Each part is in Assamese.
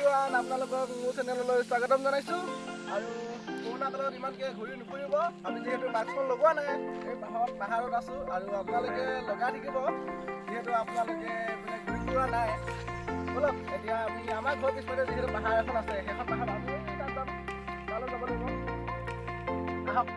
এভৰিৱান আপোনালোকক মোৰ চেনেললৈ স্বাগতম জনাইছোঁ আৰু কৰোণা কালত ইমানকৈ ঘূৰি নুফুৰিব আমি যিহেতু মাস্কখন লগোৱা নাই এই পাহাৰত আছোঁ আৰু আপোনালোকে লগাই থাকিব যিহেতু আপোনালোকে এইবিলাক ঘূৰি ফুৰা নাই ব'লক এতিয়া আমি আমাৰ ঘৰ পিছফালে যিহেতু পাহাৰ এখন আছে সেইখন পাহাৰত আমি তাত যাম তালৈ যাব লাগিব আহক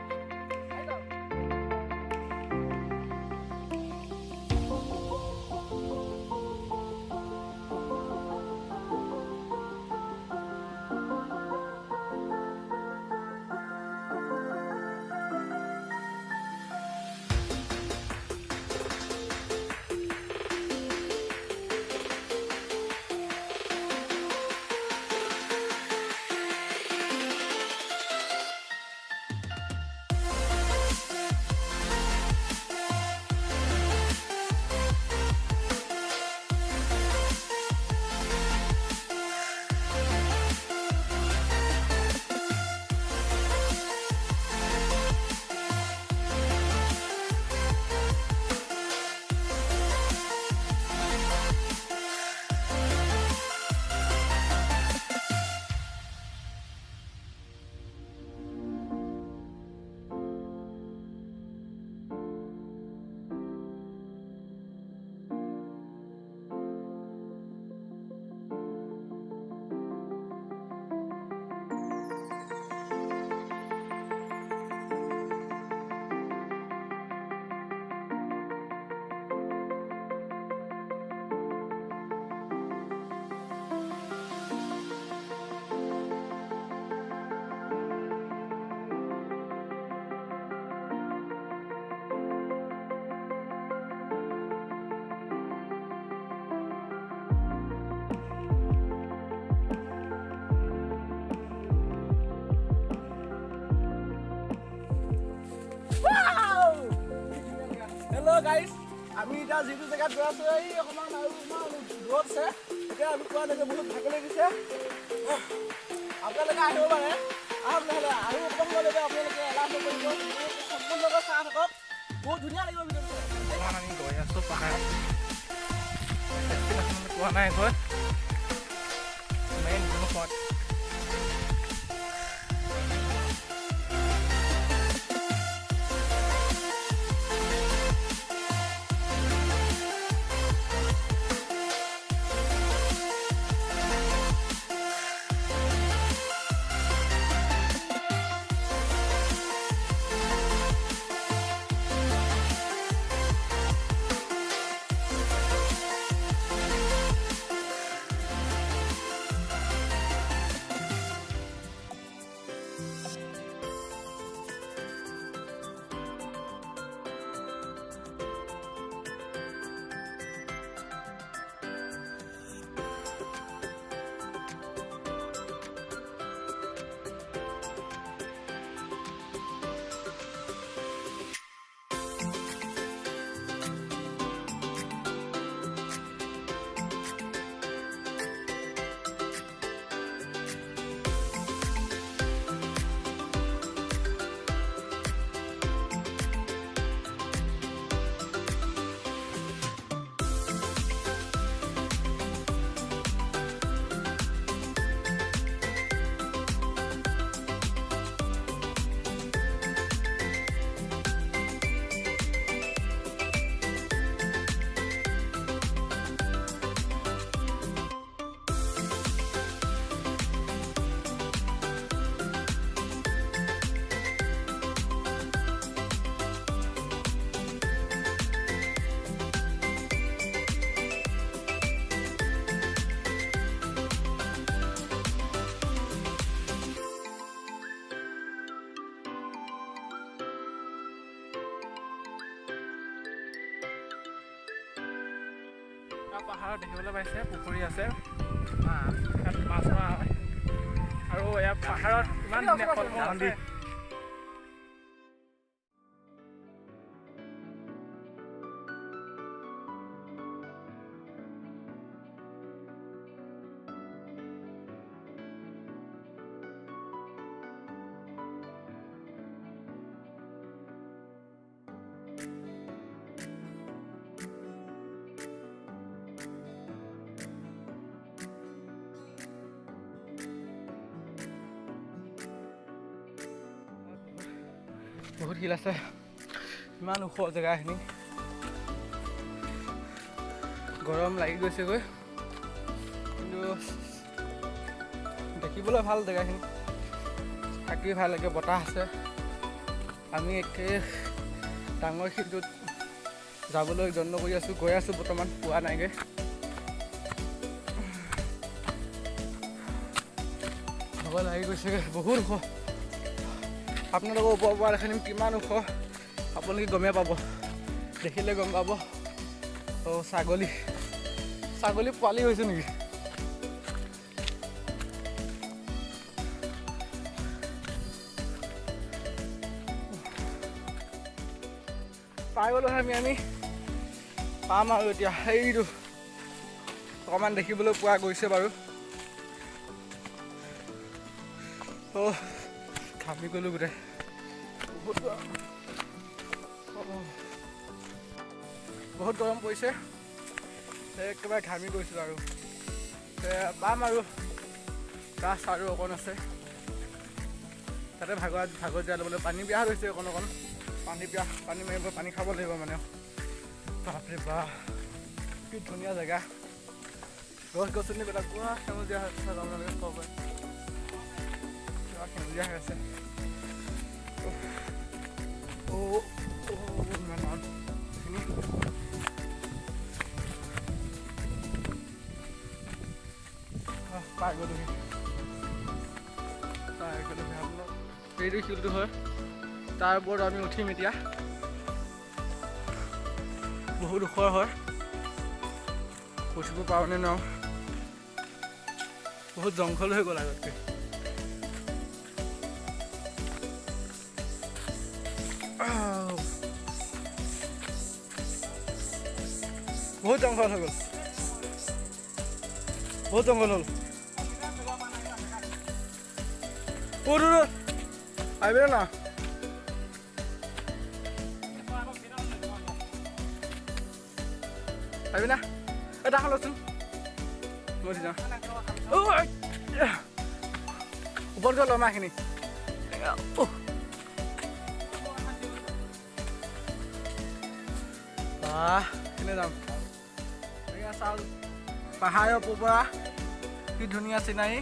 হেল্ল' গাইজ আমি এতিয়া যিটো জেগাত গৈ আছোঁ এই অকণমান আৰু ইমান দূৰত আছে এতিয়া আমি কোৱা নাই যে বহুত ভাগৰ লাগিছে আপোনালোকে আহিব পাৰে আহক নহ'লে আৰু অকণমান গ'লে আপোনালোকে এলাহ নকৰিব সম্পূৰ্ণকৈ চাহ থাকক বহুত ধুনীয়া লাগিব ভিডিঅ'টো আমি গৈ আছোঁ পাহাৰত কোৱা নাই গৈ মেইন মুখত পাহাৰত দেখিবলৈ পাইছে পুখুৰী আছে ইয়াত মাছ মৰা হয় আৰু ইয়াত পাহাৰত ইমান ধুনীয়া ফল মূল আছে বহুত শিল আছে, ইমান ওখ জেগাখিনি। গৰম লাগি গৈছেগৈ, কিন্তু দেখিবলৈ ভাল জেগাখিনি, থাকি ভাল লাগে, বতাহ আছে। আমি একে ডাঙৰ শিলটোত যাবলৈ যত্ন কৰি আছোঁ, গৈ আছোঁ, বৰ্তমান পোৱা নাইগৈ। ভাগৰ লাগি গৈছেগৈ, বহুত ওখ। আপোনালোকৰ ওপৰৰ পৰা দেখিম কিমান ওখ, আপোনালোকে গমেই পাব, দেখিলে গম পাব। অ' ছাগলী পোৱালি হৈছে নেকি? পাই গ'লো আমি পাম আৰু এতিয়া। সেইটো অকণমান দেখিবলৈ পোৱা গৈছে বাৰু। অ' ঘামি গ'লো গোটেই, বহুত গৰম পৰিছে, একেবাৰে ঘামি গৈছোঁ আৰু। পাম আৰু গাছ আৰু অকণ আছে, তাতে ভাগৰ জীয়াই ল'বলৈ। পানী পিয়াহ হৈছে অকণ, পানী মাৰিব, পানী খাব লাগিব মানে। বাপৰে বাপ, কি ধুনীয়া জেগা, গছ-গছনিবিলাক পুৰা সেউজীয়া হৈ আছে, আপোনালোকে চাব পাৰে, পুৰা সেউজীয়া হৈ আছে। পাই গ'লোহি আপোনালোক, সেইটো শিলটো হয়, তাৰ ওপৰত আমি উঠিম এতিয়া। বহুত ওখৰ হয়, উঠিব পাৰোঁনে নোৱাৰোঁ, বহুত জংঘল হৈ গ'ল আগতকৈ। বহুত জংঘল হৈ গ'ল, বহুত জংঘল হ'ল। আহিবি না? আহিবি না? এটা খালোচোন, মই যাওঁ ওপৰত গৈ ল'ম এইখিনি। কেনে যাম চাউল পাহাৰৰ পৰা, কি ধুনীয়া চিনাৰী,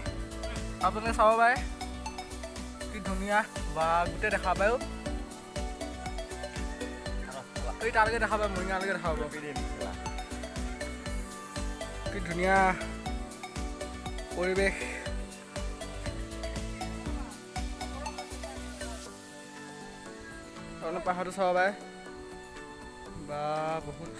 আপোনালোকে চাব পাৰে, কি ধুনীয়া। বা গোটেই দেখা পায়, এই তালৈকে দেখা পায়, মৰিগাঁৱলৈকে দেখা পাব, কি ধুনীয়া পৰিৱেশ। পাহাৰটো চাব পাৰে, বা বহুত